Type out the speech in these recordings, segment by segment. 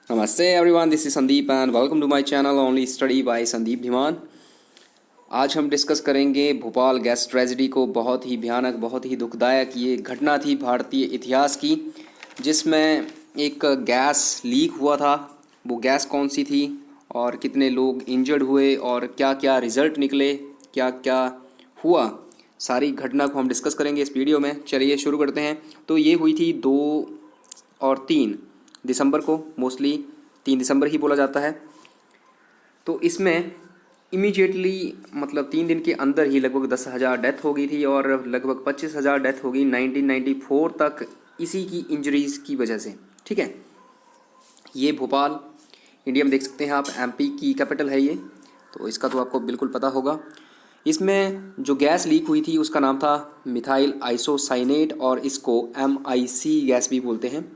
नमस्ते everyone, this is Sandeep and welcome to my channel only study by Sandeep Dhiman. आज हम discuss करेंगे भोपाल गैस ट्रेजेडी को। बहुत ही भयानक, बहुत ही दुखदायक ये घटना थी भारतीय इतिहास की, जिसमें एक गैस लीक हुआ था। वो गैस कौन सी थी और कितने लोग इंजर्ड हुए और क्या क्या रिजल्ट निकले, क्या क्या हुआ, सारी घटना को हम डिस्कस करेंगे इस वीडियो में। चलिए शुरू करते हैं। तो ये हुई थी 2 और 3 दिसंबर को, मोस्टली 3 दिसंबर ही बोला जाता है। तो इसमें इमीडिएटली मतलब 3 दिन के अंदर ही लगभग 10,000 डेथ हो गई थी और लगभग 25,000 डेथ हो गई 1994 तक इसी की इंजरीज की वजह से। ठीक है, ये भोपाल इंडिया में देख सकते हैं आप, एमपी की कैपिटल है ये, तो इसका तो आपको बिल्कुल पता होगा। इसमें जो गैस लीक हुई थी उसका नाम था मिथाइल आइसोसाइनेट और इसको MIC गैस भी बोलते हैं।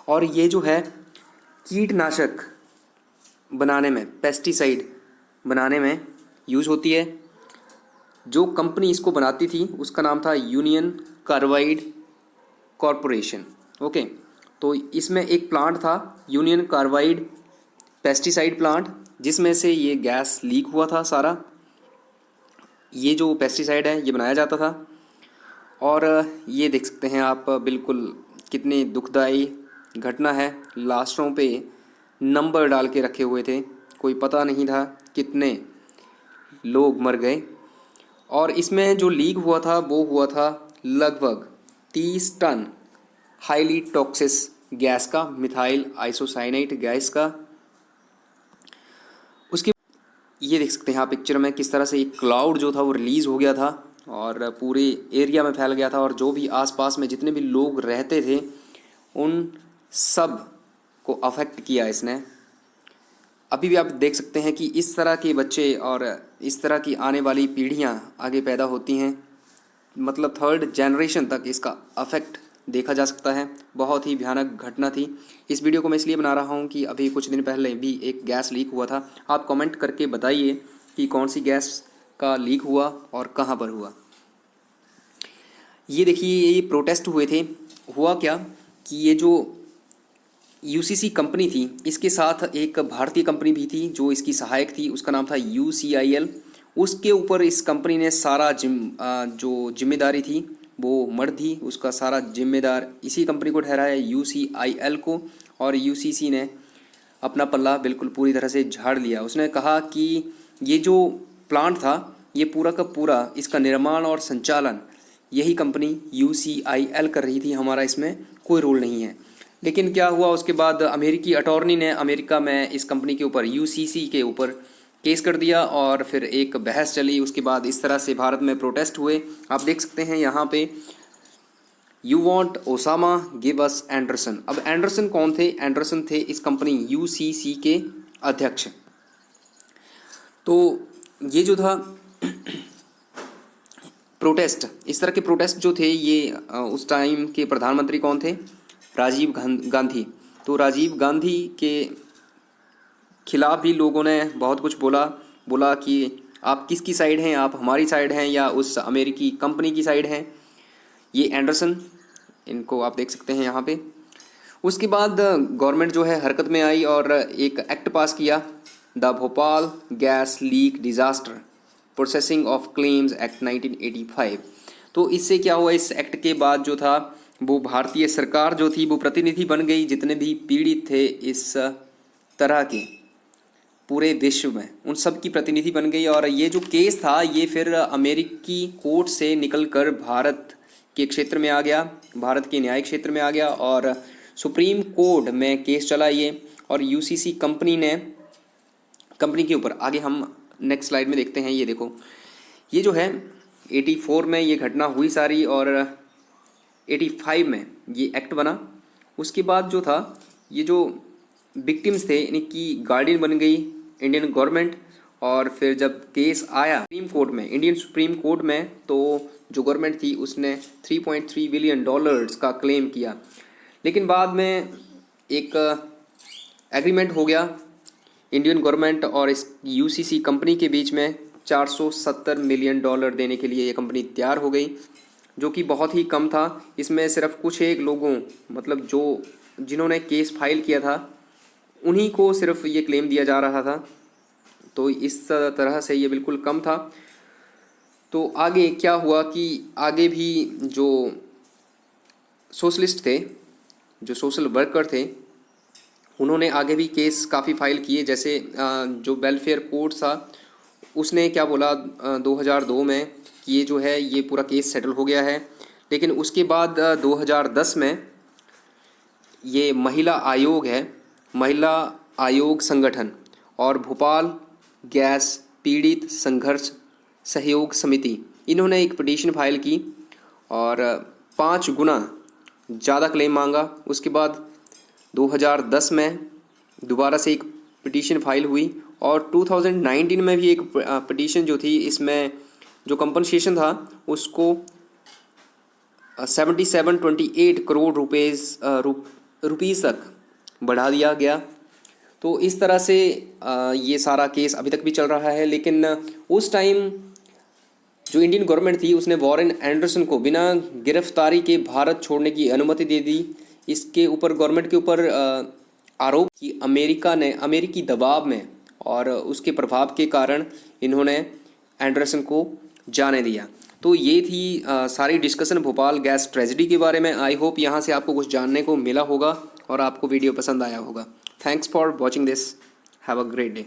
और ये जो है कीटनाशक बनाने में, पेस्टिसाइड बनाने में यूज़ होती है। जो कंपनी इसको बनाती थी उसका नाम था यूनियन कार्बाइड कॉरपोरेशन। ओके, तो इसमें एक प्लांट था यूनियन कार्बाइड पेस्टिसाइड प्लांट, जिसमें से ये गैस लीक हुआ था सारा। ये जो पेस्टिसाइड है ये बनाया जाता था। और ये देख सकते हैं आप, बिल्कुल कितनी दुखदाई घटना है। लाशों पे नंबर डाल के रखे हुए थे, कोई पता नहीं था कितने लोग मर गए। और इसमें जो लीक हुआ था वो हुआ था लगभग 30 टन हाईली टॉक्सिस गैस का, मिथाइल आइसोसाइनेट गैस का। उसके ये देख सकते हैं आप पिक्चर में किस तरह से एक क्लाउड जो था वो रिलीज़ हो गया था और पूरे एरिया में फैल गया था। और जो भी आसपास में जितने भी लोग रहते थे उन सब को अफेक्ट किया इसने। अभी भी आप देख सकते हैं कि इस तरह के बच्चे और इस तरह की आने वाली पीढ़ियां आगे पैदा होती हैं, मतलब 3rd जनरेशन तक इसका अफेक्ट देखा जा सकता है। बहुत ही भयानक घटना थी। इस वीडियो को मैं इसलिए बना रहा हूं कि अभी कुछ दिन पहले भी एक गैस लीक हुआ था। आप कमेंट करके बताइए कि कौन सी गैस का लीक हुआ और कहाँ पर हुआ। ये देखिए, ये प्रोटेस्ट हुए थे। हुआ क्या कि ये जो UCC कंपनी थी, इसके साथ एक भारतीय कंपनी भी थी जो इसकी सहायक थी, उसका नाम था UCIL। उसके ऊपर इस कंपनी ने सारा जो जिम्मेदारी थी वो मर्द थी, उसका सारा जिम्मेदार इसी कंपनी को ठहराया, UCIL को। और UCC ने अपना पल्ला बिल्कुल पूरी तरह से झाड़ लिया। उसने कहा कि ये जो प्लांट था ये पूरा का पूरा, इसका निर्माण और संचालन यही कंपनी UCIL कर रही थी, हमारा इसमें कोई रोल नहीं है। लेकिन क्या हुआ, उसके बाद अमेरिकी अटॉर्नी ने अमेरिका में इस कंपनी के ऊपर, UCC के ऊपर केस कर दिया और फिर एक बहस चली। उसके बाद इस तरह से भारत में प्रोटेस्ट हुए। आप देख सकते हैं यहाँ पे, you want Osama give us Anderson. अब एंडरसन कौन थे? एंडरसन थे इस कंपनी UCC के अध्यक्ष। तो ये जो था प्रोटेस्ट, इस तरह के प्रोटेस्ट जो थे ये उस टाइम के प्रधानमंत्री कौन थे? राजीव गांधी। तो राजीव गांधी के खिलाफ भी लोगों ने बहुत कुछ बोला कि आप किसकी साइड हैं, आप हमारी साइड हैं या उस अमेरिकी कंपनी की साइड हैं। ये एंडरसन, इनको आप देख सकते हैं यहाँ पे। उसके बाद गवर्नमेंट जो है हरकत में आई और एक एक्ट पास किया, the Bhopal gas leak disaster processing of claims act 1985। तो इससे क्या हुआ, इस एक्ट के बाद जो था वो भारतीय सरकार जो थी वो प्रतिनिधि बन गई। जितने भी पीड़ित थे इस तरह के पूरे विश्व में, उन सब की प्रतिनिधि बन गई। और ये जो केस था ये फिर अमेरिकी कोर्ट से निकलकर भारत के क्षेत्र में आ गया, भारत के न्यायिक क्षेत्र में आ गया और सुप्रीम कोर्ट में केस चला ये। और UCC कंपनी के ऊपर आगे हम नेक्स्ट स्लाइड में देखते हैं। ये देखो, ये जो है 84 में ये घटना हुई सारी और 85 में ये एक्ट बना। उसके बाद जो था, ये जो विक्टिम्स थे इनकी गार्डियन बन गई इंडियन गवर्नमेंट। और फिर जब केस आया सुप्रीम कोर्ट में, इंडियन सुप्रीम कोर्ट में, तो जो गवर्नमेंट थी उसने $3.3 बिलियन का क्लेम किया। लेकिन बाद में एक एग्रीमेंट हो गया इंडियन गवर्नमेंट और इस UCC कंपनी के बीच में। $470 मिलियन देने के लिए ये कंपनी तैयार हो गई, जो कि बहुत ही कम था। इसमें सिर्फ कुछ एक लोगों, मतलब जिन्होंने केस फाइल किया था उन्हीं को सिर्फ ये क्लेम दिया जा रहा था। तो इस तरह से ये बिल्कुल कम था। तो आगे क्या हुआ कि आगे भी जो सोशलिस्ट थे, जो सोशल वर्कर थे, उन्होंने आगे भी केस काफ़ी फाइल किए। जैसे जो वेलफेयर कोर्ट था उसने क्या बोला 2002 में कि ये जो है ये पूरा केस सेटल हो गया है। लेकिन उसके बाद 2010 में ये महिला आयोग है, महिला आयोग संगठन और भोपाल गैस पीड़ित संघर्ष सहयोग समिति, इन्होंने एक पिटीशन फाइल की और 5 गुना ज़्यादा क्लेम मांगा। उसके बाद 2010 में दोबारा से एक पिटीशन फाइल हुई और 2019 में भी एक पिटीशन जो थी, इसमें जो कंपनसेशन था उसको 7728 करोड़ रुपीज़ तक बढ़ा दिया गया। तो इस तरह से ये सारा केस अभी तक भी चल रहा है। लेकिन उस टाइम जो इंडियन गवर्नमेंट थी उसने वॉरेन एंडरसन को बिना गिरफ्तारी के भारत छोड़ने की अनुमति दे दी। इसके ऊपर गवर्नमेंट के ऊपर आरोप कि अमेरिका ने अमेरिकी दबाव में और उसके प्रभाव के कारण इन्होंने एंडरसन को जाने दिया। तो ये थी सारी डिस्कशन भोपाल गैस ट्रेजेडी के बारे में। आई होप यहाँ से आपको कुछ जानने को मिला होगा और आपको वीडियो पसंद आया होगा। Thanks for watching this. Have a great day.